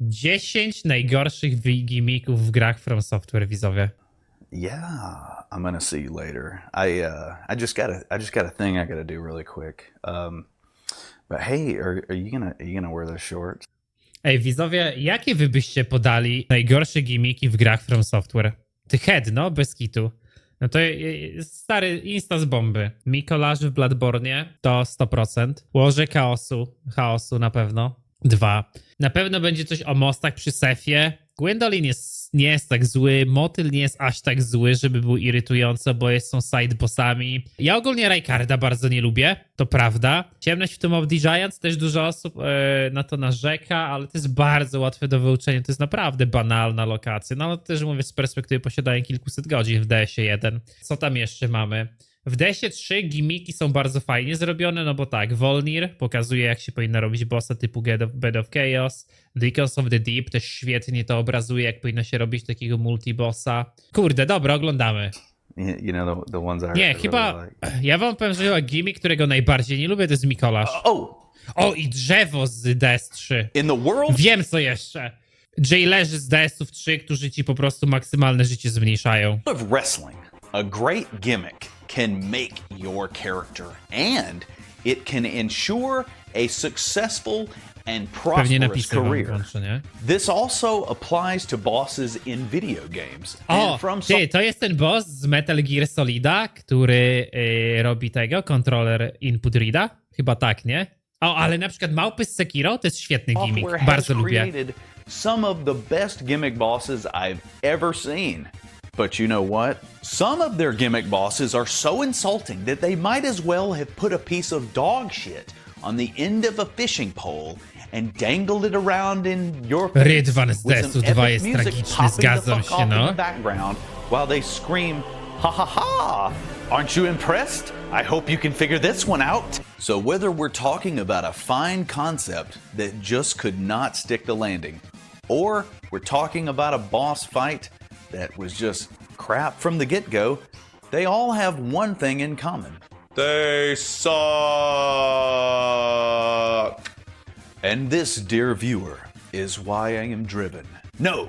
10 najgorszych gimmicków w grach FromSoftware, widzowie. Yeah, I'm gonna see you later. I just got a thing I gotta do really quick. But hey, are you gonna wear those shorts? Ej, widzowie, jakie wy byście podali najgorsze gimmiki w grach FromSoftware? Ty head, no, bez kitu. No to stary insta z bomby. Mikolaż w Bloodbornie to 100%. Łoże chaosu na pewno. 2. Na pewno będzie coś o mostach przy Sefie. Gwendolyn nie jest tak zły, Motyl nie jest aż tak zły, żeby był irytujący, bo są side bossami. Ja ogólnie Raycarda bardzo nie lubię, to prawda. Ciemność w tym of the Giants też dużo osób na to narzeka, ale to jest bardzo łatwe do wyuczenia, to jest naprawdę banalna lokacja. No ale też mówię z perspektywy posiadania kilkuset godzin w DS-ie 1. Co tam jeszcze mamy? W DS-ie 3 gimmiki są bardzo fajnie zrobione, no bo tak, Volnir pokazuje, jak się powinno robić bossa typu Bed of Chaos, Deacons of the Deep też świetnie to obrazuje, jak powinno się robić takiego multibossa. Kurde, dobra, oglądamy. You know the ones I Nie, really chyba, like. ja wam powiem, że chyba gimmick, którego najbardziej nie lubię, to jest Mikolasz. O, i drzewo z DS3. In the world? Wiem co jeszcze. Jailerzy z DS-ów 3, którzy ci po prostu maksymalne życie zmniejszają. Of wrestling, a great gimmick can make your character, and it can ensure a successful and Pewnie prosperous napisy wam career. włączę, nie? This also applies to bosses in video games. O, And from ty, to jest ten boss z Metal Gear Solida, który robi tego, controller input reada? Chyba tak, nie? O, ale na przykład małpy z Sekiro to jest świetny gimmick, Software has bardzo lubię. created some of the best gimmick bosses I've ever seen. But you know what? Some of their gimmick bosses are so insulting that they might as well have put a piece of dog shit on the end of a fishing pole and dangled it around in your face. Rydwan z with some DS-u 2 epic jest music tragiczny, popping the zgadzam fuck się, off no. in the background while they scream, ha ha ha! Aren't you impressed? I hope you can figure this one out. So whether we're talking about a fine concept that just could not stick the landing, or we're talking about a boss fight that was just crap from the get-go, they all have one thing in common. They suck! And this, dear viewer, is why I am driven, no,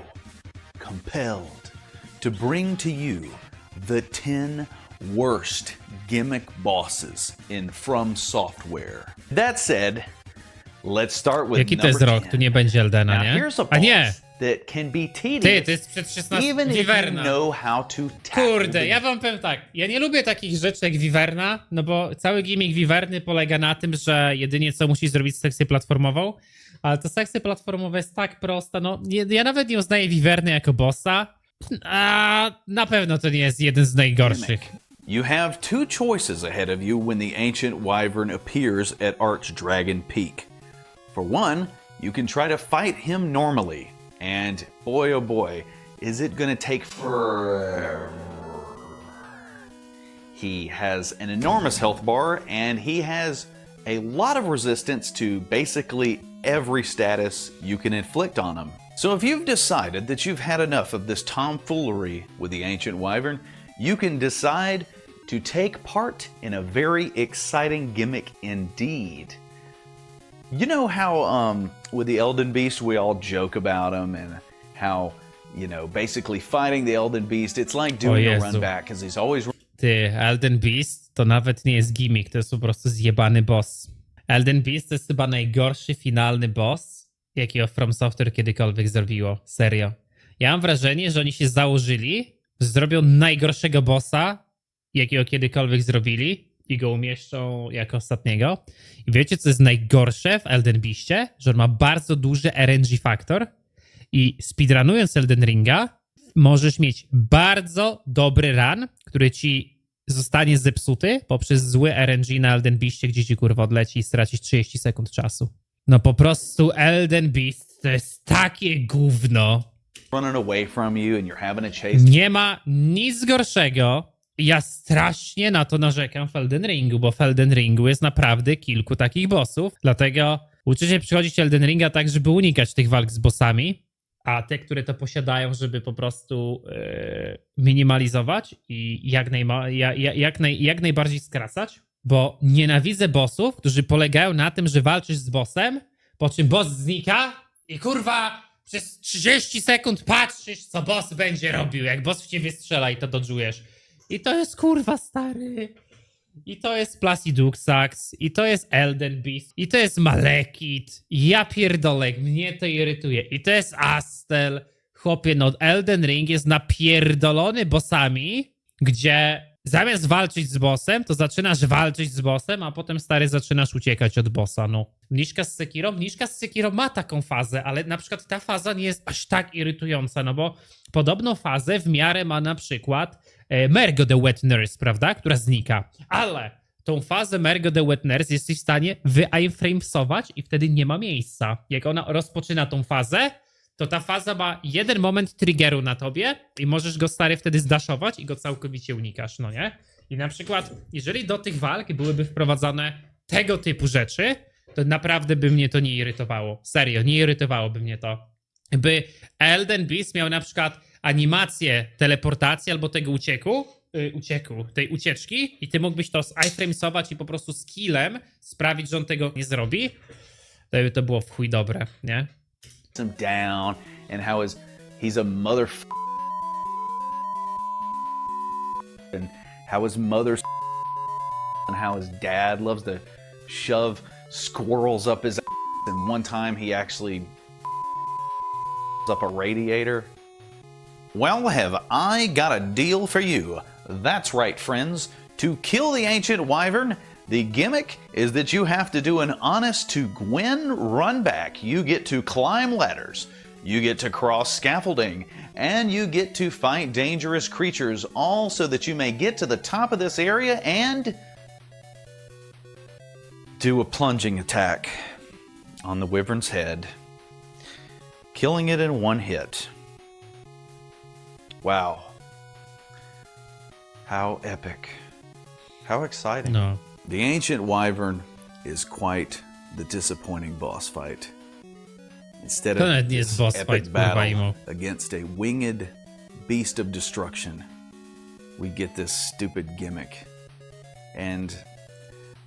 compelled, to bring to you the 10 worst gimmick bosses in FromSoftware. That said, let's start with Jaki to jest number rok? 10. Tu nie będzie Eldena, Now nie? here's a A nie! boss that can be tedious, Ty, to jest przed 16 even if you Wiverna. know how to tackle Kurde, the ja wam powiem tak, ja nie lubię takich rzeczy jak Wiverna, no bo cały gimmick Wiverny polega na tym, że jedynie co musisz zrobić sekcję platformową, ale ta sekcja platformowa jest tak prosta, no ja nawet nie uznaję Wiverny jako bossa, a na pewno to nie jest jeden z najgorszych. You have two choices ahead of you when the ancient wyvern appears at Archdragon Peak. For one, you can try to fight him normally, and boy oh boy, is it gonna take forever. He has an enormous health bar, and he has a lot of resistance to basically every status you can inflict on him. So if you've decided that you've had enough of this tomfoolery with the ancient wyvern, you can decide to take part in a very exciting gimmick indeed. You know how with the Elden Beast we all joke about him and how, you know, basically fighting the Elden Beast, it's like doing a run back because he's always... Ty, Elden Beast to nawet nie jest gimmick, to jest po prostu zjebany boss. Elden Beast to jest chyba najgorszy finalny boss, jakiego FromSoftware kiedykolwiek zrobiło. Serio. Ja mam wrażenie, że oni się założyli, że zrobią najgorszego bossa, jakiego kiedykolwiek zrobili i go umieszczą jako ostatniego. I wiecie, co jest najgorsze w Elden Beastie? Że on ma bardzo duży RNG faktor i speedrunując Elden Ringa możesz mieć bardzo dobry run, który ci zostanie zepsuty poprzez zły RNG na Elden Beastie, gdzie ci kurwa odleci i stracisz 30 sekund czasu. No po prostu Elden Beast to jest takie gówno. running away from you and you're having to chase. Nie ma nic gorszego. Ja strasznie na to narzekam w Elden Ringu, bo w Elden Ringu jest naprawdę kilku takich bossów. Dlatego uczę się przychodzić Elden Ringa tak, żeby unikać tych walk z bossami, a te, które to posiadają, żeby po prostu minimalizować i jak najbardziej skracać. Bo nienawidzę bossów, którzy polegają na tym, że walczysz z bossem, po czym boss znika i kurwa Przez 30 sekund patrzysz, co boss będzie robił. Jak boss w ciebie strzela i to dodżujesz. I to jest kurwa stary. I to jest Placiduxax. I to jest Elden Beast. I to jest Malekith. I ja pierdolę, mnie to irytuje. I to jest Astel. Chłopie, no Elden Ring jest napierdolony bossami, gdzie zamiast walczyć z bossem, to zaczynasz walczyć z bossem, a potem stary zaczynasz uciekać od bossa, no. Mniszka z Sekiro ma taką fazę, ale na przykład ta faza nie jest aż tak irytująca, no bo podobną fazę w miarę ma na przykład Mergo the Wet Nurse, prawda, która znika, ale tą fazę Mergo the Wet Nurse jesteś w stanie wy-iframesować i wtedy nie ma miejsca. Jak ona rozpoczyna tą fazę, to ta faza ma jeden moment triggeru na tobie i możesz go stary wtedy zdaszować i go całkowicie unikasz, no nie? I na przykład, jeżeli do tych walk byłyby wprowadzane tego typu rzeczy, to naprawdę by mnie to nie irytowało. Serio, nie irytowałoby mnie to. By Elden Beast miał na przykład animację teleportacji albo tego tej ucieczki i ty mógłbyś to iframesować i po prostu skillem sprawić, że on tego nie zrobi, to by to było w chuj dobre, nie? Him down and how he's a mother and how his mother's and how his dad loves to shove squirrels up his ass, and one time he actually up a radiator. Well, have I got a deal for you. That's right, friends. To kill the ancient wyvern, the gimmick is that you have to do an honest to Gwen run back. You get to climb ladders, you get to cross scaffolding, and you get to fight dangerous creatures, all so that you may get to the top of this area and do a plunging attack on the wyvern's head, killing it in one hit. Wow. How epic. How exciting. No. The Ancient Wyvern is quite the disappointing boss fight. Instead To of nawet nie jest this boss epic fight, kurwa, battle imo. against a winged beast of destruction, we get this stupid gimmick. And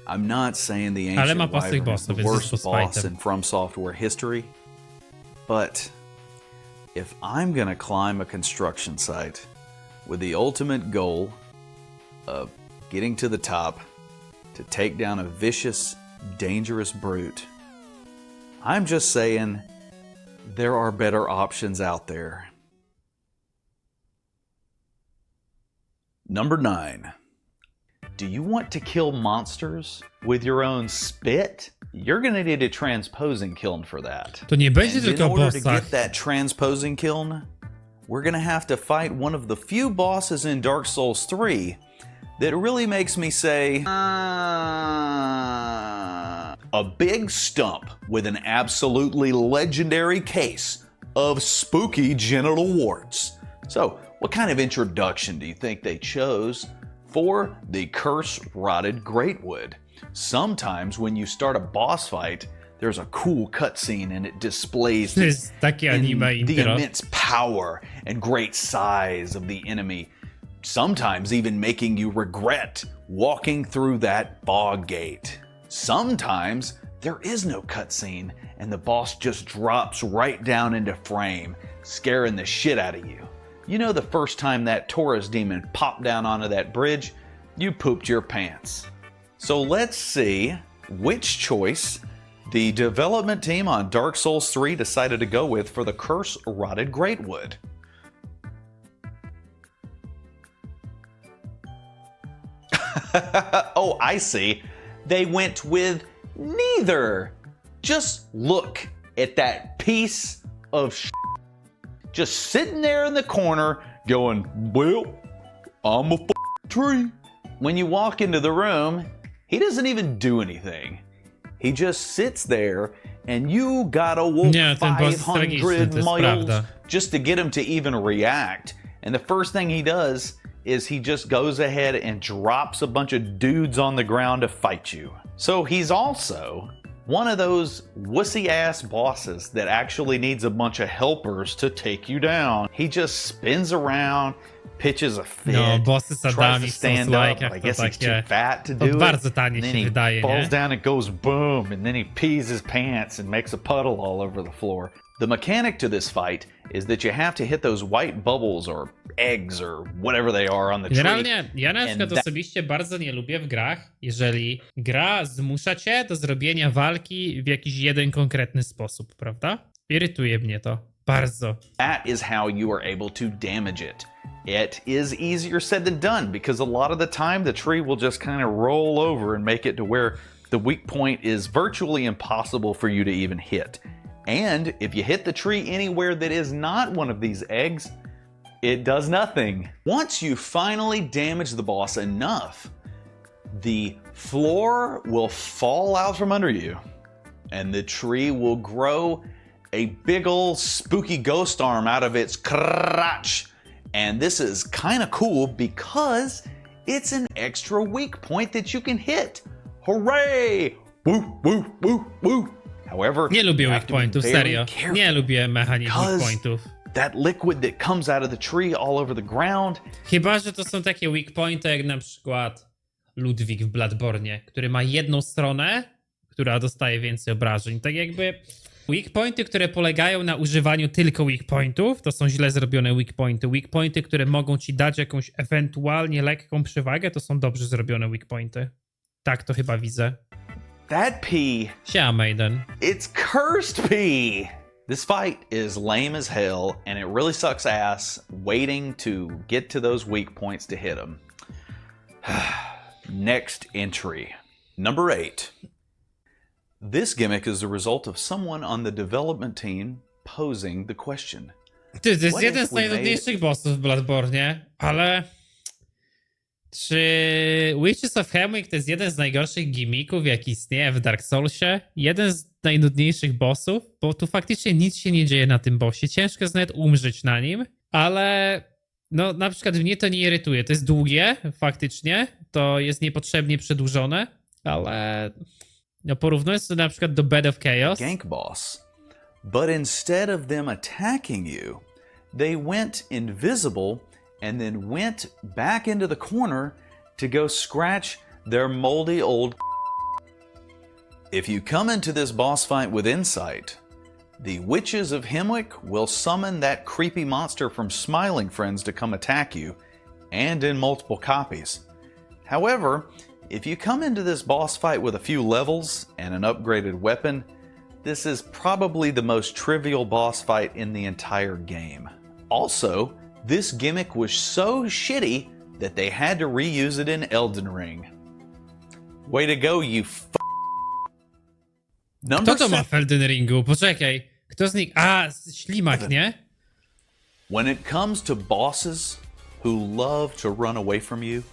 I'm not saying the Ale ma Ancient prostych Wyvern is the bossów, jest worst boss boss fightem. in FromSoftware history, but if I'm gonna climb a construction site with the ultimate goal of getting to the top to take down a vicious, dangerous brute, I'm just saying there are better options out there. Number 9. Do you want to kill monsters with your own spit? You're gonna need a transposing kiln for that. To nie będzie And in tylko o order to bossach. get that transposing kiln, we're gonna have to fight one of the few bosses in Dark Souls 3 that really makes me say, a big stump with an absolutely legendary case of spooky genital warts. So, what kind of introduction do you think they chose for the curse-rotted Greatwood? Sometimes when you start a boss fight, there's a cool cutscene and it displays To jest takie anime the intro. immense power and great size of the enemy, sometimes even making you regret walking through that bog gate. Sometimes there is no cutscene and the boss just drops right down into frame, scaring the shit out of you. You know, the first time that Taurus demon popped down onto that bridge, you pooped your pants. So let's see which choice the development team on Dark Souls 3 decided to go with for the curse-rotted Greatwood. Oh, I see. They went with neither. Just look at that piece of just sitting there in the corner going, well, I'm a tree. When you walk into the room, he doesn't even do anything. He just sits there and you gotta walk Nie, ten boss jest tragiczny, to 500 jest miles prawda. just to get him to even react. And the first thing he does is he just goes ahead and drops a bunch of dudes on the ground to fight you. So he's also one of those wussy-ass bosses that actually needs a bunch of helpers to take you down. He just spins around, pitches a fit, No, bossy z tries Adami to w stand up, Souls-like'ach but I to guess he's too takie... fat to To do it. bardzo tanie And then się he wydaje, falls nie? down and goes boom, and then he pees his pants and makes a puddle all over the floor. The mechanic to this fight is that you have to hit those white bubbles or eggs or whatever they are on the tree. Generalnie ja na przykład And osobiście bardzo nie lubię w grach, jeżeli gra zmusza cię do zrobienia walki w jakiś jeden konkretny sposób, prawda? Irytuje mnie to. Bardzo. That is how you are able to damage it. It is easier said than done because a lot of the time the tree will just kind of roll over and make it to where the weak point is virtually impossible for you to even hit. And if you hit the tree anywhere that is not one of these eggs, it does nothing. Once you finally damage the boss enough, the floor will fall out from under you and the tree will grow a big ol' spooky ghost arm out of its crotch. And this is kind of cool because it's an extra weak point that you can hit. Hooray! Woo, woo, woo, woo! However, Nie lubię you weak have to be pointów, very serio. careful Nie lubię mechanik weak because pointów. that liquid that comes out of the tree all over the ground. Chyba, że to są takie weak pointy jak na przykład Ludwig w Bloodborne, który ma jedną stronę, która dostaje więcej obrażeń. Tak jakby weak pointy, które polegają na używaniu tylko weak pointów, to są źle zrobione weak pointy. Weak pointy, które mogą ci dać jakąś ewentualnie lekką przewagę, to są dobrze zrobione weak pointy. Tak to chyba widzę. That pea, Siema, Maiden. it's cursed pea. This fight is lame as hell, and it really sucks ass waiting to get to those weak points to hit them. Next entry. Number 8. This gimmick is the result of someone on the development team posing the question. To jest What jeden if z we najnudniejszych bossów w Bloodborne, ale czy Witches of Hemwick to jest jeden z najgorszych gimmicków, jaki istnieje w Dark Soulsie? Jeden z najnudniejszych bossów, bo tu faktycznie nic się nie dzieje na tym bossie. Ciężko jest nawet umrzeć na nim, ale no na przykład mnie to nie irytuje. To jest długie, faktycznie, to jest niepotrzebnie przedłużone, ale no porównując to na przykład do Bed of Chaos, Gank boss. But instead of them attacking you, they went invisible and then went back into the corner to go scratch their moldy old. If you come into this boss fight with insight, the Witches of Hemwick will summon that creepy monster from Smiling Friends to come attack you, and in multiple copies. However, if you come into this boss fight with a few levels and an upgraded weapon, this is probably the most trivial boss fight in the entire game. Also, this gimmick was so shitty that they had to reuse it in Elden Ring. Way to go, you kto Number to ma 7. w Elden Ringu? Poczekaj, kto z nich? A, Ślimak, nie? When it comes to bosses who love to run away from you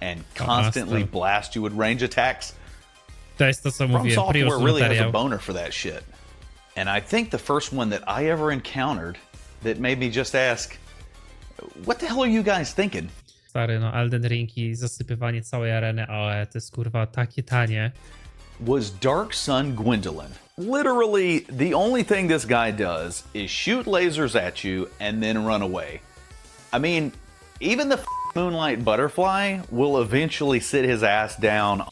and constantly Master. blast you with range attacks, To jest to, co mówiłem, FromSoftware Prius really has a materiał. boner for that shit. And I think the first one that I ever encountered that made me just ask, what the hell are you guys thinking? Stary, no Elden Ring i zasypywanie całej areny AOE, to jest kurwa takie tanie. Was Dark Sun Gwendolyn. Literally, the only thing this guy does is shoot lasers at you and then run away. I mean, even the Moonlight Butterfly will eventually sit his ass down.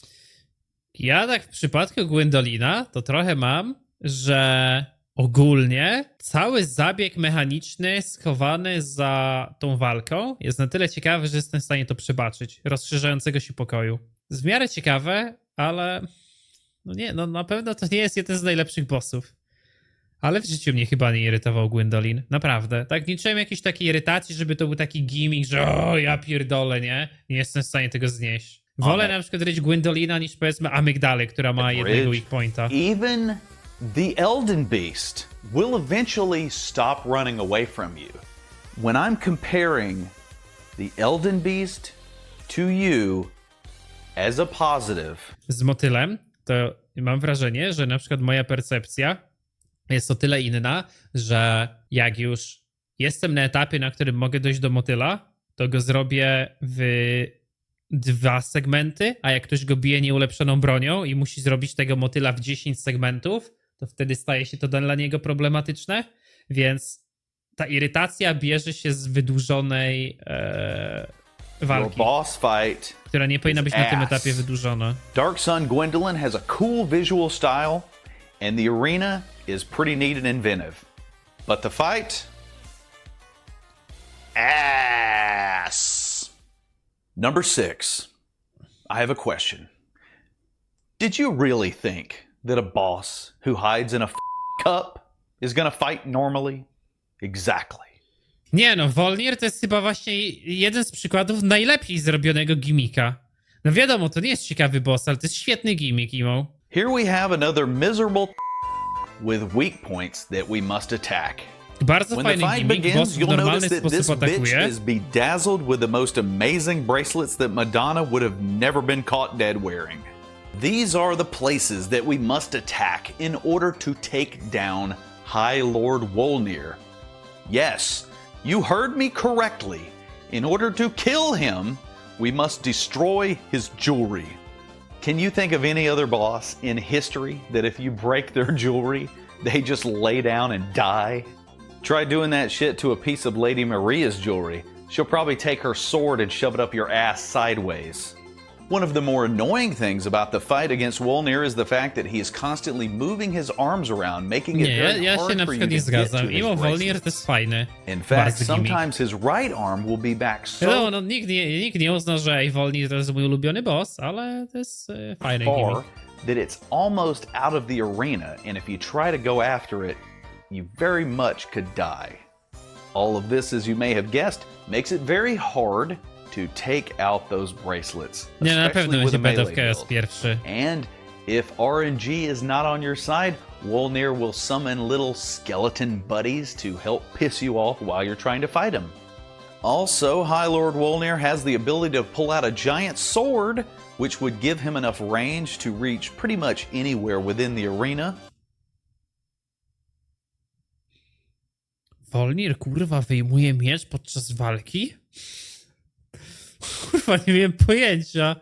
Ja tak w przypadku Gwendolina to trochę mam, że ogólnie cały zabieg mechaniczny schowany za tą walką jest na tyle ciekawy, że jestem w stanie to przebaczyć. Rozszerzającego się pokoju. W miarę ciekawe, ale no nie, no na pewno to nie jest jeden z najlepszych bossów. Ale w życiu mnie chyba nie irytował Gwendolin. Naprawdę. Tak nie czułem jakiejś takiej irytacji, żeby to był taki gimmick, że o, ja pierdolę, nie? Nie jestem w stanie tego znieść. Wolę na przykład ryć Gwendolina niż powiedzmy Amygdalę, która ma jednego weak pointa. Even the Elden Beast will eventually stop running away from you. When I'm comparing the Elden Beast to you as a positive, Z motylem to mam wrażenie, że na przykład moja percepcja jest o tyle inna, że jak już jestem na etapie, na którym mogę dojść do motyla, to go zrobię w 2 segmenty, a jak ktoś go bije nieulepszoną bronią i musi zrobić tego motyla w 10 segmentów, to wtedy staje się to dla niego problematyczne, więc ta irytacja bierze się z wydłużonej Your walki, boss fight która nie powinna is być na tym ass. etapie wydłużona. Dark Sun Gwendolyn has a cool visual style, and the arena is pretty neat and inventive. But the fight? Ass. Number 6. I have a question. Did you really think that a boss who hides in a cup is gonna fight normally? Exactly. Nie no, Wolnir to jest chyba właśnie jeden z przykładów najlepiej zrobionego gimmicka. No wiadomo, to nie jest ciekawy boss, ale to jest świetny gimmick, Imo. Here we have another miserable with weak points that we must attack. Bardzo When the fajny fight gimmick, boss begins, w you'll normalny notice that this sposób bitch atakuje. is bedazzled with the most amazing bracelets that Madonna would have never been caught dead wearing. These are the places that we must attack in order to take down High Lord Wolnir. Yes, you heard me correctly. In order to kill him, we must destroy his jewelry. Can you think of any other boss in history that if you break their jewelry, they just lay down and die? Try doing that shit to a piece of Lady Maria's jewelry. She'll probably take her sword and shove it up your ass sideways. One of the more annoying things about the fight against Wolnir is the fact that he is constantly moving his arms around, making it Nie, very ja się hard na for you przykład to nie get to zgadzam. his Mimo Wolnir bracelets. to jest fajny. In fact, Bardzo gimmick. sometimes his right arm will be back so No, nikt nie uzna, że Wolnir to jest mój ulubiony boss, ale to jest fajny far gimmick. that it's almost out of the arena, and if you try to go after it, you very much could die. All of this, as you may have guessed, makes it very hard to take out those bracelets, Nie, na especially pewno with a będzie melee Bed of Chaos build. pierwszy. And if RNG is not on your side, Wolnir will summon little skeleton buddies to help piss you off while you're trying to fight him. Also, High Lord Wolnir has the ability to pull out a giant sword, which would give him enough range to reach pretty much anywhere within the arena. Wolnir, kurwa, wyjmuje miecz podczas walki? Kurwa, nie miałem pojęcia.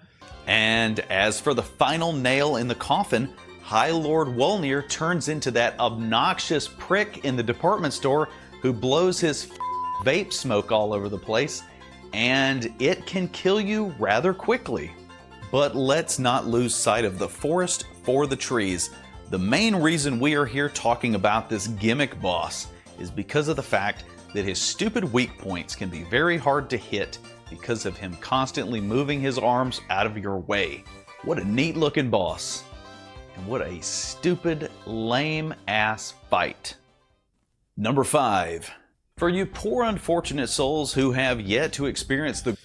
And as for the final nail in the coffin, High Lord Wolnir turns into that obnoxious prick in the department store who blows his vape smoke all over the place, and it can kill you rather quickly. But let's not lose sight of the forest for the trees. The main reason we are here talking about this gimmick boss is because of the fact that his stupid weak points can be very hard to hit because of him constantly moving his arms out of your way. What a neat looking boss. And what a stupid, lame ass fight. Number 5. For you poor unfortunate souls who have yet to experience the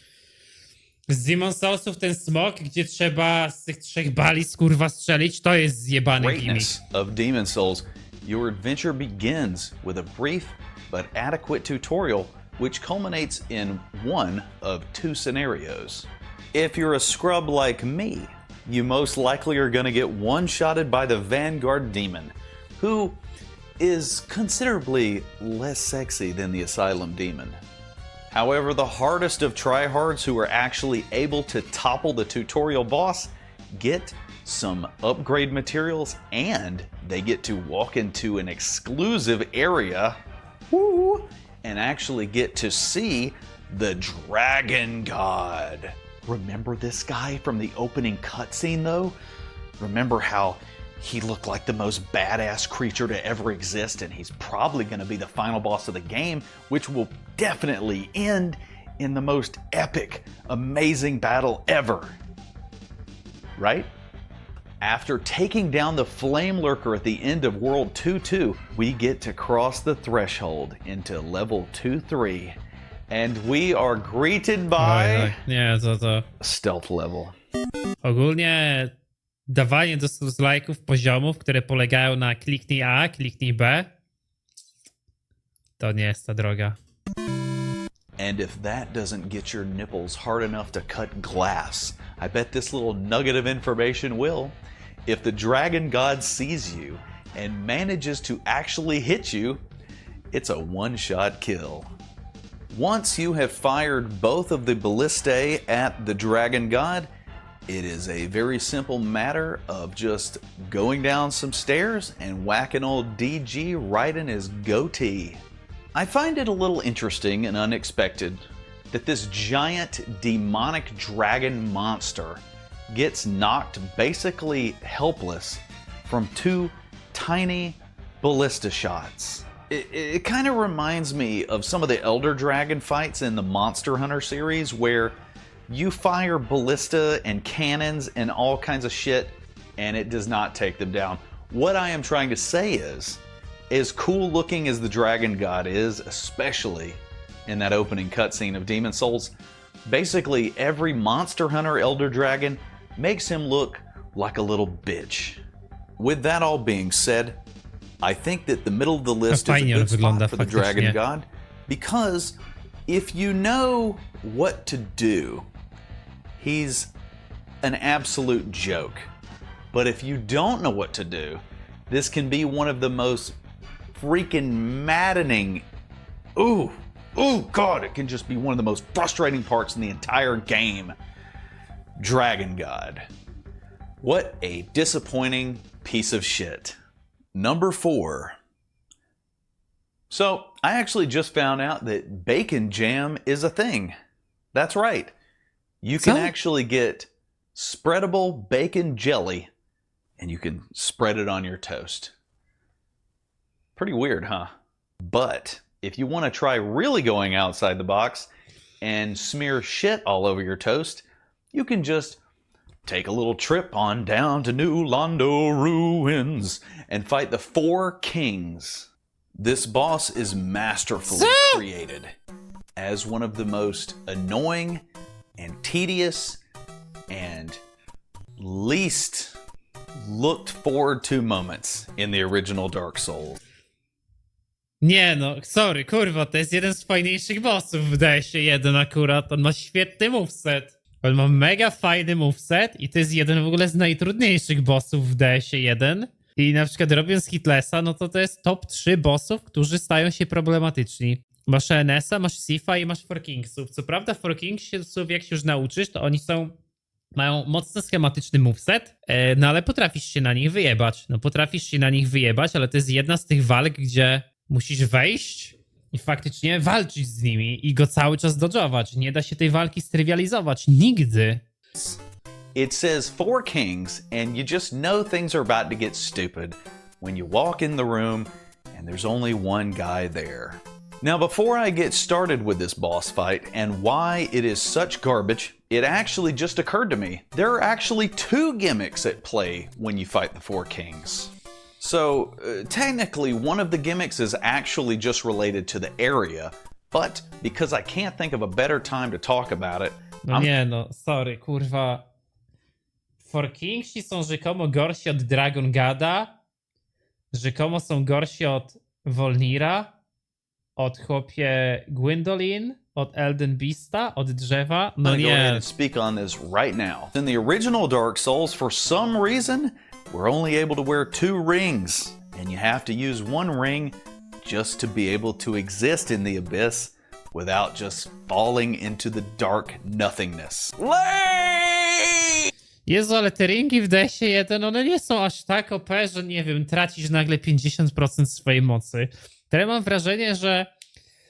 Z Demon Soulsów ten smok, gdzie trzeba z tych 3 baliz kurwa strzelić, to jest zjebany gimmick. greatness of Demon Souls, your adventure begins with a brief but adequate tutorial which culminates in one of 2 scenarios. If you're a scrub like me, you most likely are going to get one-shotted by the Vanguard Demon, who is considerably less sexy than the Asylum Demon. However, the hardest of tryhards who are actually able to topple the tutorial boss get some upgrade materials, and they get to walk into an exclusive area, woo, and actually get to see the Dragon God. Remember this guy from the opening cutscene though? Remember how he looked like the most badass creature to ever exist, and he's probably going to be the final boss of the game, which will definitely end in the most epic, amazing battle ever. Right? After taking down the Flame Lurker at the end of World 2-2, we get to cross the threshold into level 2-3, and we are greeted by Nie, to. stealth level. Ogólnie dawanie do lajków poziomów, które polegają na kliknij A, kliknij B, to nie jest ta droga. And if that doesn't get your nipples hard enough to cut glass, I bet this little nugget of information will. If the Dragon God sees you and manages to actually hit you, it's a one-shot kill. Once you have fired both of the ballistae at the dragon god, it is a very simple matter of just going down some stairs and whacking old DG right in his goatee. I find it a little interesting and unexpected that this giant demonic dragon monster gets knocked basically helpless from two tiny ballista shots. It kind of reminds me of some of the Elder Dragon fights in the Monster Hunter series where you fire ballista and cannons and all kinds of shit and it does not take them down. What I am trying to say is, as cool looking as the dragon god is, especially in that opening cutscene of Demon Souls, basically every Monster Hunter Elder Dragon makes him look like a little bitch. With that all being said, I think that the middle of the list is a good spot for the Dragon God, because if you know what to do, he's an absolute joke. But if you don't know what to do, this can be one of the most freaking maddening, oh god, it can just be one of the most frustrating parts in the entire game. Dragon God. What a disappointing piece of shit. Number 4. So, I actually just found out that bacon jam is a thing. That's right. You can actually get spreadable bacon jelly and you can spread it on your toast. Pretty weird, huh? But if you want to try really going outside the box and smear shit all over your toast, you can just take a little trip on down to New Londo Ruins and fight the 4 Kings. This boss is masterfully created as one of the most annoying and tedious and least looked forward to moments in the original Dark Souls. Nie no, sorry, kurwa, to jest jeden z fajniejszych bossów w DS1 akurat. On ma świetny moveset. On ma mega fajny moveset i to jest jeden w ogóle z najtrudniejszych bossów w DS1. I na przykład robiąc Hitlessa, no to jest top 3 bossów, którzy stają się problematyczni. Masz ENS-a, masz Sifa i masz Four Kingsów. Co prawda Four Kingsów, jak się już nauczysz, to oni mają mocno schematyczny moveset, no ale potrafisz się na nich wyjebać. No potrafisz się na nich wyjebać, ale to jest jedna z tych walk, gdzie musisz wejść i faktycznie walczyć z nimi i go cały czas dodżować. Nie da się tej walki strywializować. Nigdy. It says 4 Kings, and you just know things are about to get stupid when you walk in the room and there's only one guy there. Now, before I get started with this boss fight and why it is such garbage, it actually just occurred to me. There are actually 2 gimmicks at play when you fight the 4 Kings. So, technically, one of the gimmicks is actually just related to the area, but because I can't think of a better time to talk about it, No nie no, sorry, kurwa. Four Kingsi są rzekomo gorsi od Dragon Gada, rzekomo są gorsi od Volnira, od chłopie Gwendolyn, od Elden Beasta, od drzewa. No I'm gonna go ahead nie. and speak on this right now. In the original Dark Souls, for some reason, we're only able to wear 2 rings, and you have to use 1 ring just to be able to exist in the abyss without just falling into the dark nothingness. Jezu, ale te ringi w DS1, one nie są aż tak OP, że nie wiem, tracisz nagle 50% swojej mocy. Teraz mam wrażenie, że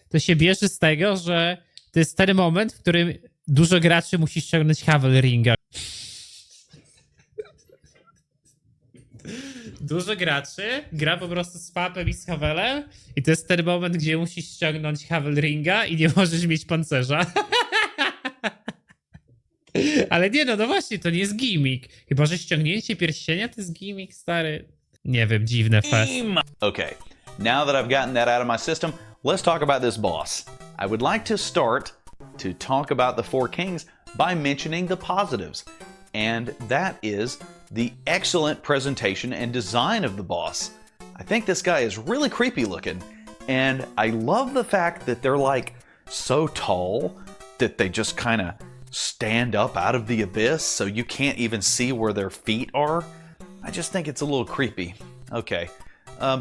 to się bierze z tego, że to jest ten moment, w którym dużo graczy musi ściągnąć Havel Ringa. Dużo graczy gra po prostu z papem i z Havelem i to jest ten moment, gdzie musisz ściągnąć Havel Ringa i nie możesz mieć pancerza. Ale nie, no właśnie, to nie jest gimmick. Chyba że ściągnięcie pierścienia to jest gimmick, stary. Nie wiem, dziwne fest. Okay, now that I've gotten that out of my system, let's talk about this boss. I would like to start to talk about the 4 Kings by mentioning the positives, and that is the excellent presentation and design of the boss. I think this guy is really creepy looking, and I love the fact that they're like so tall that they just kind of stand up out of the abyss so you can't even see where their feet are. I just think it's a little creepy. Okay,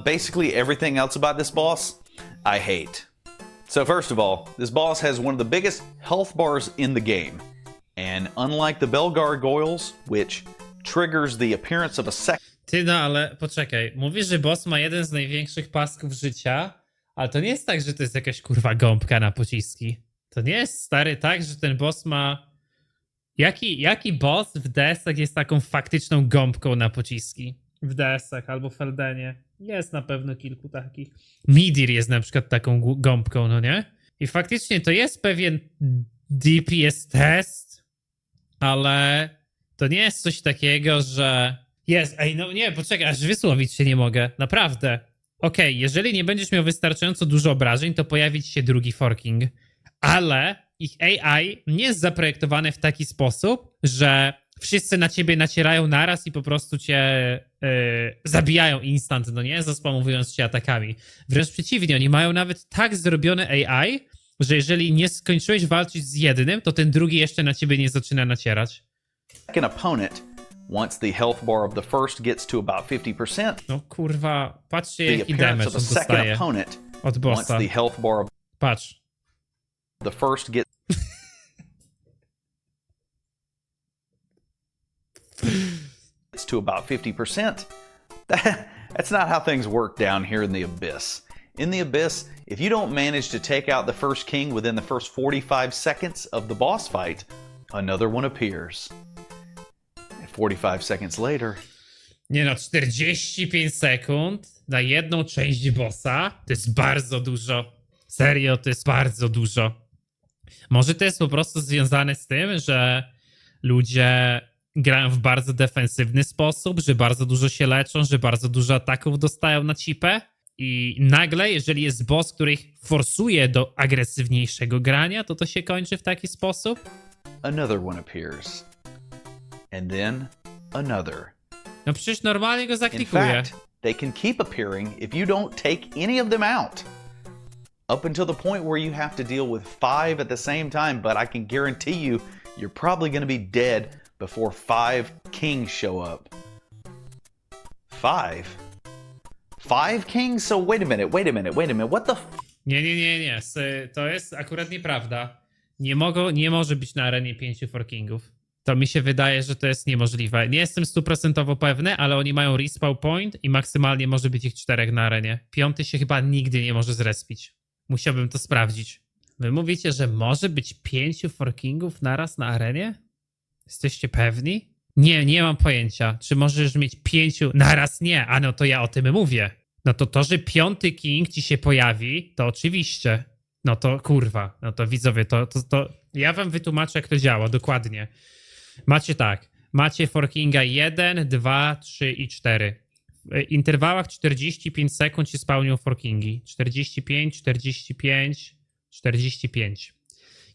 basically everything else about this boss, I hate. So first of all, this boss has one of the biggest health bars in the game. And unlike the bell gargoyles, which triggers the appearance of a second Ty, no ale poczekaj. Mówisz, że boss ma jeden z największych pasków życia, ale to nie jest tak, że to jest jakaś kurwa gąbka na pociski. To nie jest, stary, tak, że ten boss ma... Jaki boss w DS-ach jest taką faktyczną gąbką na pociski? W DS-ach albo w Eldenie. Jest na pewno kilku takich. Midir jest na przykład taką gąbką, no nie? I faktycznie to jest pewien DPS test, ale to nie jest coś takiego, że... Jest, ej, no nie, poczekaj, aż wysłowić się nie mogę. Naprawdę. Okej, jeżeli nie będziesz miał wystarczająco dużo obrażeń, to pojawi ci się drugi forking. Ale ich AI nie jest zaprojektowane w taki sposób, że wszyscy na ciebie nacierają naraz i po prostu cię zabijają instant, no nie? Zaspamowując cię atakami. Wręcz przeciwnie, oni mają nawet tak zrobione AI, że jeżeli nie skończyłeś walczyć z jednym, to ten drugi jeszcze na ciebie nie zaczyna nacierać. opponent. Once the health bar of the first gets to about 50%, No kurwa, patrzcie the jaki appearance damage of a on second dostaje opponent. od Once bossa. the health bar of Patrz. the first gets to about 50%. That's not how things work down here in the Abyss. In the Abyss, if you don't manage to take out the first king within the first 45 seconds of the boss fight, another one appears. And 45 seconds later, Nie no, 45 sekund na jedną część bossa to jest bardzo dużo. Serio, to jest bardzo dużo. Może to jest po prostu związane z tym, że ludzie grają w bardzo defensywny sposób, że bardzo dużo się leczą, że bardzo dużo ataków dostają na cipę i nagle, jeżeli jest boss, który ich forsuje do agresywniejszego grania, to to się kończy w taki sposób. another one appears. And then another. No przecież normalnie go In zaklikuje. fact, they can keep appearing if you don't take any of them out. Up until the point where you have to deal with 5 at the same time, but I can guarantee you, you're probably going to be dead before 5 kings show up. 5? 5 kings? So wait a minute, what the Nie. To jest akurat nieprawda. Nie może być na arenie 5 forkingów. To mi się wydaje, że to jest niemożliwe. Nie jestem 100% pewny, ale oni mają respawn point i maksymalnie może być ich 4 na arenie. 5 się chyba nigdy nie może zrespić. Musiałbym to sprawdzić. Wy mówicie, że może być 5 forkingów naraz na arenie? Jesteście pewni? Nie mam pojęcia. Czy możesz mieć 5 naraz? Nie. A no to ja o tym mówię. No to, że 5 king ci się pojawi, to oczywiście. No to kurwa. No to widzowie, to ja wam wytłumaczę, jak to działa dokładnie. Macie tak. Macie forkinga 1, 2, 3 i 4. W interwałach 45 sekund się spełnią forkingi. 45, 45, 45.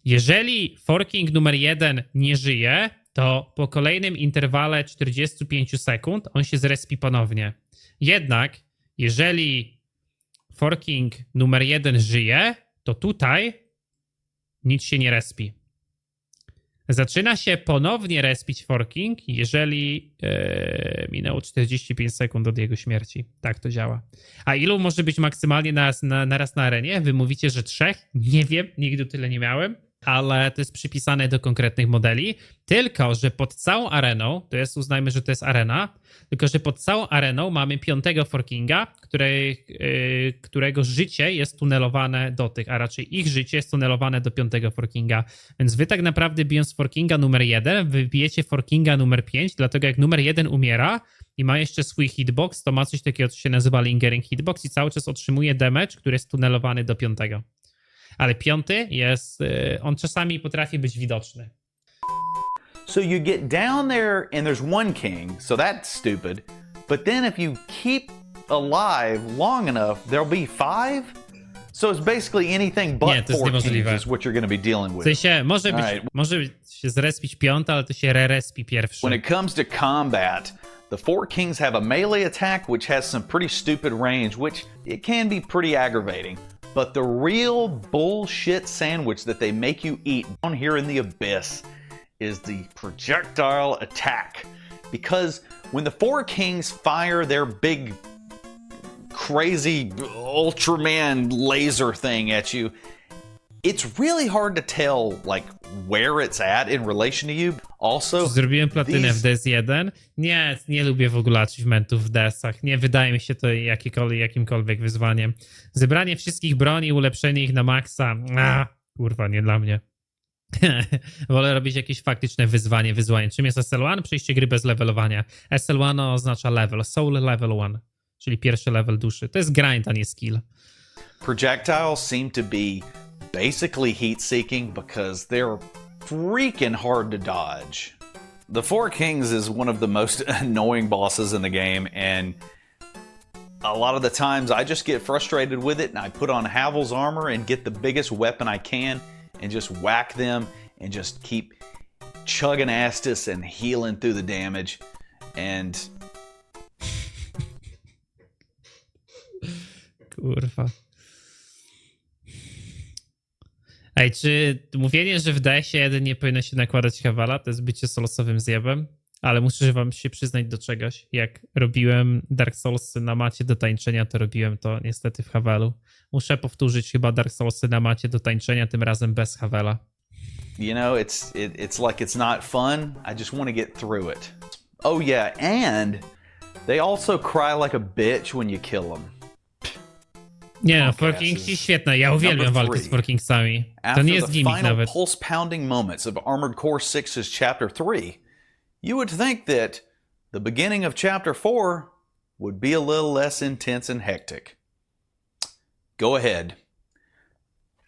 Jeżeli forking numer 1 nie żyje, to po kolejnym interwale 45 sekund on się zrespi ponownie. Jednak jeżeli forking numer 1 żyje, to tutaj nic się nie respi. Zaczyna się ponownie respić forking, jeżeli minęło 45 sekund od jego śmierci. Tak to działa. A ilu może być maksymalnie naraz na arenie? Wy mówicie, że 3? Nie wiem, nigdy tyle nie miałem, ale to jest przypisane do konkretnych modeli. Tylko, że pod całą areną, to jest, uznajmy, że to jest arena, tylko, że pod całą areną mamy 5 forkinga, którego życie jest tunelowane do tych, a raczej ich życie jest tunelowane do 5 forkinga. Więc wy tak naprawdę bijąc forkinga numer 1, wybijecie forkinga numer 5, dlatego jak numer 1 umiera i ma jeszcze swój hitbox, to ma coś takiego, co się nazywa lingering hitbox i cały czas otrzymuje damage, który jest tunelowany do 5. Ale 5 jest, on czasami potrafi być widoczny. So you get down there and there's one king, so that's stupid. But then if you keep alive long enough, there'll be 5? So it's basically anything but Nie, to jest 4 kings niemożliwe. is what you're going to be dealing W with. sensie, Alright. może się zrespić 5, ale to się re-respi pierwszy. When it comes to combat, the 4 kings have a melee attack which has some pretty stupid range, which it can be pretty aggravating. But the real bullshit sandwich that they make you eat down here in the Abyss is the projectile attack. Because when the 4 kings fire their big, crazy Ultraman laser thing at you, It's really hard to tell, like, where it's at in relation to you. Also, Zrobiłem platynę w DS1. Nie lubię w ogóle achievementów w DS-ach. Nie wydaje mi się to jakimkolwiek wyzwaniem. Zebranie wszystkich broni, ulepszenie ich na maksa. Kurwa, nie dla mnie. Wolę robić jakieś faktyczne wyzwanie. Czym jest SL1? Przejście gry bez levelowania. SL1 oznacza level, soul level 1, czyli pierwszy level duszy. To jest grind, a nie skill. projectiles seem to be basically heat-seeking because they're freaking hard to dodge. The Four Kings is one of the most annoying bosses in the game, and a lot of the times I just get frustrated with it and I put on Havel's armor and get the biggest weapon I can and just whack them and just keep chugging Astus and healing through the damage. And Kurwa. Ej, czy mówienie, że w DS1 nie powinno się nakładać Havala, to jest bycie solosowym zjebem? Ale muszę wam się przyznać do czegoś. Jak robiłem Dark Soulsy na macie do tańczenia, to robiłem to niestety w Havalu. Muszę powtórzyć chyba Dark Soulsy na macie do tańczenia, tym razem bez Havala. you know, it's like it's not fun. I just want to get through it. Oh yeah, and they also cry like a bitch when you kill them. Nie no, Okay, Four this Kings is świetne. Ja uwielbiam number walkę z three. Four Kingsami. To After nie jest the gimmick final nawet. pulse-pounding moments of Armored Core 6's Chapter 3, you would think that the beginning of Chapter 4 would be a little less intense and hectic. Go ahead.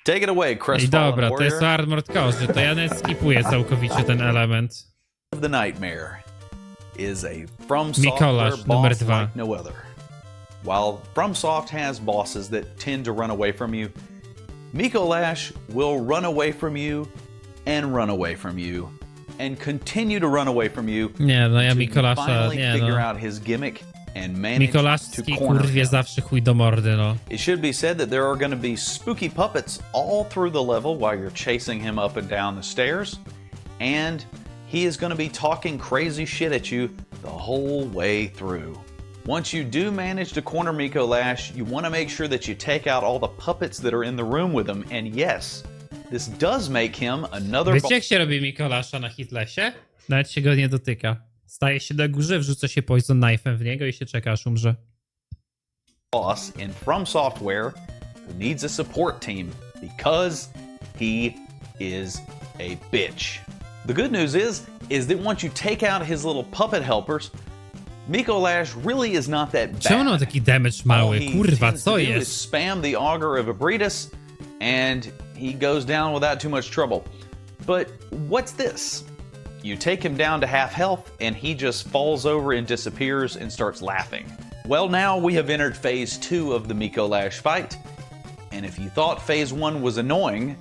Take it away, I Crestfallen dobra, to jest Warrior. Armored Core, to ja nawet skipuję całkowicie ten element. Of the Nightmare is a FromSoftware Mikolasz, numer boss 2. like no other. While FromSoft has bosses that tend to run away from you, Mikolash will run away from you and run away from you and continue to run away from you Nie, no ja until you Mikolasza, finally nie figure no. out his gimmick and manage to Mikolaszki corner kurwie him. zawsze chuj do mordy, no. It should be said that there are going to be spooky puppets all through the level while you're chasing him up and down the stairs, and he is going to be talking crazy shit at you the whole way through. Once you do manage to corner Mikolash, you want to make sure that you take out all the puppets that are in the room with him, and yes, this does make him another Wiecie jak się robi Mikolasza na hitlesie? Nawet się go nie dotyka. Staje się na górze, wrzuca się poison knife'em w niego i się czeka aż umrze. boss in FromSoftware who needs a support team because he is a bitch. The good news is that once you take out his little puppet helpers, Mikolash really is not that bad. Czemu on ma taki damage All mały? he Kurwa, tends co to do is jest? spam the Augur of Abritus, and he goes down without too much trouble. But what's this? You take him down to half health, and he just falls over and disappears and starts laughing. Well, now we have entered Phase 2 of the Mikolash fight, and if you thought Phase 1 was annoying,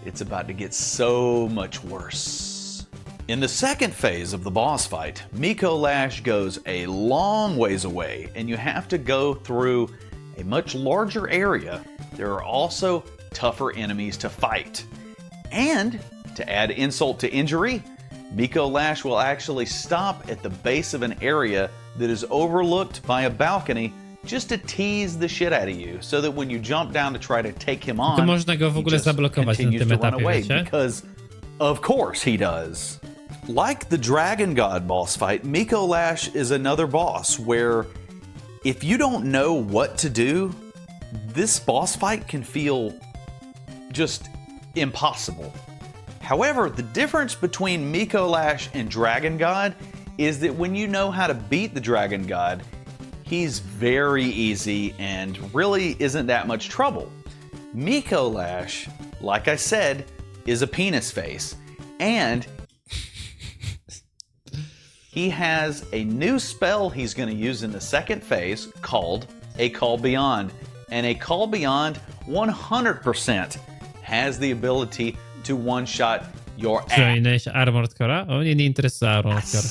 it's about to get so much worse. In the second phase of the boss fight, Mikolash goes a long ways away, and you have to go through a much larger area. There are also tougher enemies to fight. And to add insult to injury, Mikolash will actually stop at the base of an area that is overlooked by a balcony just to tease the shit out of you, so that when you jump down to try to take him on, To można go w he ogóle just zablokować na continues tym to run etapie, away, wiecie? because of course he does. Like the Dragon God boss fight, Mikolash is another boss where if you don't know what to do, this boss fight can feel just impossible. However, the difference between Mikolash and Dragon God is that when you know how to beat the Dragon God, he's very easy and really isn't that much trouble. Mikolash, like I said, is a penis face, and he has a new spell he's going to use in the second phase called a Call Beyond. And a Call Beyond 100% has the ability to one-shot your ass. Przypominałeś Armored Core'a? O, nie interesuje Armored Core.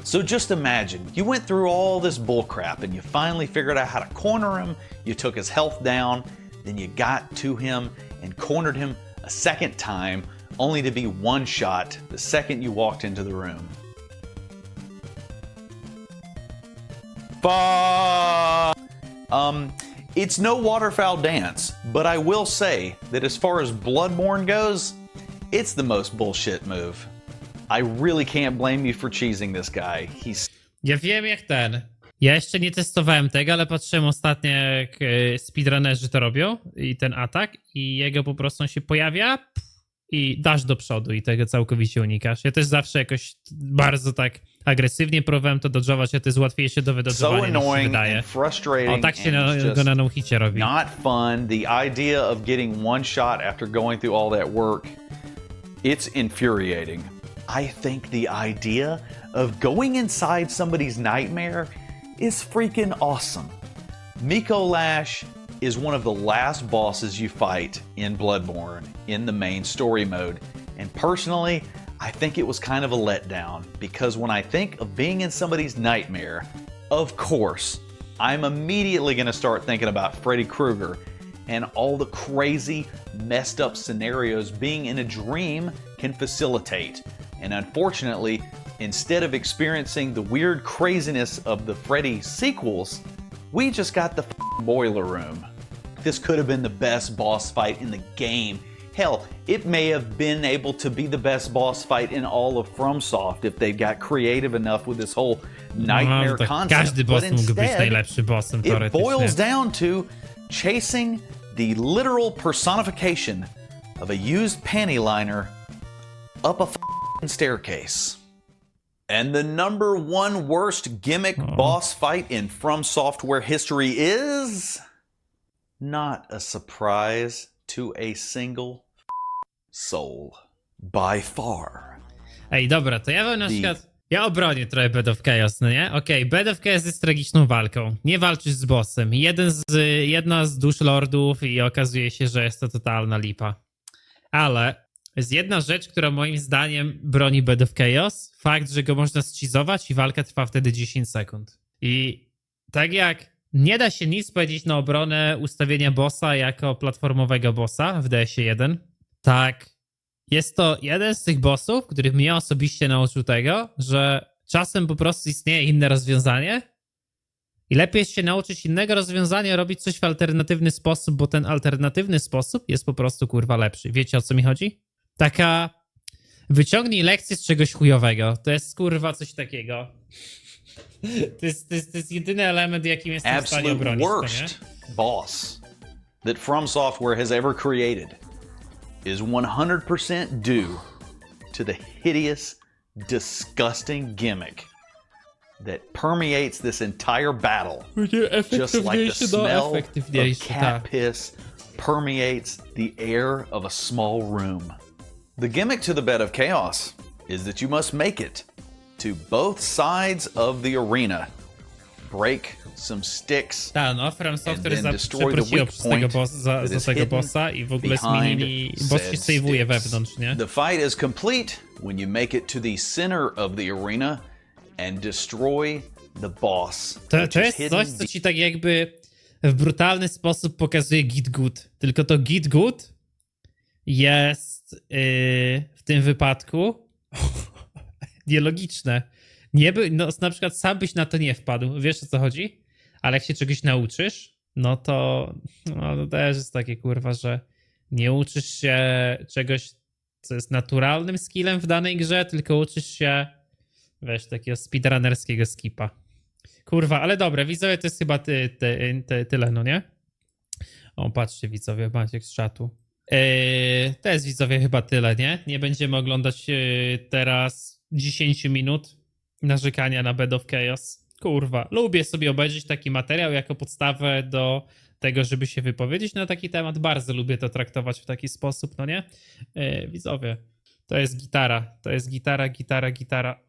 So just imagine, you went through all this bullcrap and you finally figured out how to corner him, you took his health down, then you got to him and cornered him a second time, only to be one-shot the second you walked into the room. It's no waterfowl dance, but I will say that as far as Bloodborne goes, it's the most bullshit move. I really can't blame you for cheesing this guy. He's Ja wiem jak ten. Ja jeszcze nie testowałem tego, ale patrzyłem ostatnio jak speedrunnerzy to robią i ten atak i jego po prostu on się pojawia i dasz do przodu i tego całkowicie unikasz. Ja też zawsze jakoś bardzo tak agresywnie próbowałem to dodżować, a to jest łatwiejsze do so wydodżowania niż się annoying wydaje. and frustrating. O, tak się and it's go na just no-hicie robi. not fun. The idea of getting one shot after going through all that work, it's infuriating. I think the idea of going inside somebody's nightmare is freaking awesome. Miko Lash is one of the last bosses you fight in Bloodborne in the main story mode. And personally, I think it was kind of a letdown because when I think of being in somebody's nightmare, of course, I'm immediately going to start thinking about Freddy Krueger and all the crazy, messed up scenarios being in a dream can facilitate. And unfortunately, instead of experiencing the weird craziness of the Freddy sequels, we just got the boiler room. This could have been the best boss fight in the game. Hell, it may have been able to be the best boss fight in all of FromSoft if they got creative enough with this whole nightmare No, to concept. każdy boss But mógł być instead, najlepszy bossem it teoretycznie. boils down to chasing the literal personification of a used panty liner up a staircase. And the number one worst gimmick boss fight in FromSoftware history is not a surprise to a single soul. By far. Ej, dobra, to ja bym na przykład... Ja obronię trochę Bed of Chaos, no nie? Okej, Bed of Chaos jest tragiczną walką. Nie walczysz z bossem. Jedna z dusz lordów i okazuje się, że jest to totalna lipa. Ale jest jedna rzecz, która moim zdaniem broni Bed of Chaos. Fakt, że go można zcheezować i walka trwa wtedy 10 sekund. I tak jak nie da się nic powiedzieć na obronę ustawienia bossa jako platformowego bossa w DS-ie 1, tak jest to jeden z tych bossów, który mnie osobiście nauczył tego, że czasem po prostu istnieje inne rozwiązanie i lepiej jest się nauczyć innego rozwiązania, robić coś w alternatywny sposób, bo ten alternatywny sposób jest po prostu kurwa lepszy. Wiecie o co mi chodzi? Taka wyciągnij lekcję z czegoś chujowego. To jest kurwa coś takiego. To jest jedyny element, jakim jestem w stanie Absolute obronić. worst boss that FromSoftware has ever created is 100% due to the hideous, disgusting gimmick that permeates this entire battle. Just like the smell of cat piss permeates the air of a small room. The gimmick to the Bed of Chaos is that you must make it to both sides of the arena, break some sticks, Tak, no, FromSoftware and then destroy the przeprosiło weak przez tego point za that is tego hidden bossa i w ogóle behind zmienili... Boss się said save'uje sticks. wewnątrz, nie? The fight is complete when you make it to the center of the arena and destroy the boss. To which is jest hidden coś, co ci tak jakby w brutalny sposób pokazuje git good. Tylko to git good jest w tym wypadku nielogiczne. No, na przykład sam byś na to nie wpadł. Wiesz o co chodzi? Ale jak się czegoś nauczysz, no to też jest takie kurwa, że nie uczysz się czegoś, co jest naturalnym skillem w danej grze, tylko uczysz się, wiesz, takiego speedrunnerskiego skipa. Kurwa, ale dobra, widzowie, to jest chyba tyle, no nie? O, patrzcie, widzowie, Maciek z czatu. To jest, widzowie, chyba tyle, nie? Nie będziemy oglądać teraz 10 minut narzekania na Bed of Chaos. Kurwa, lubię sobie obejrzeć taki materiał jako podstawę do tego, żeby się wypowiedzieć na taki temat. Bardzo lubię to traktować w taki sposób, no nie? Widzowie, to jest gitara, gitara.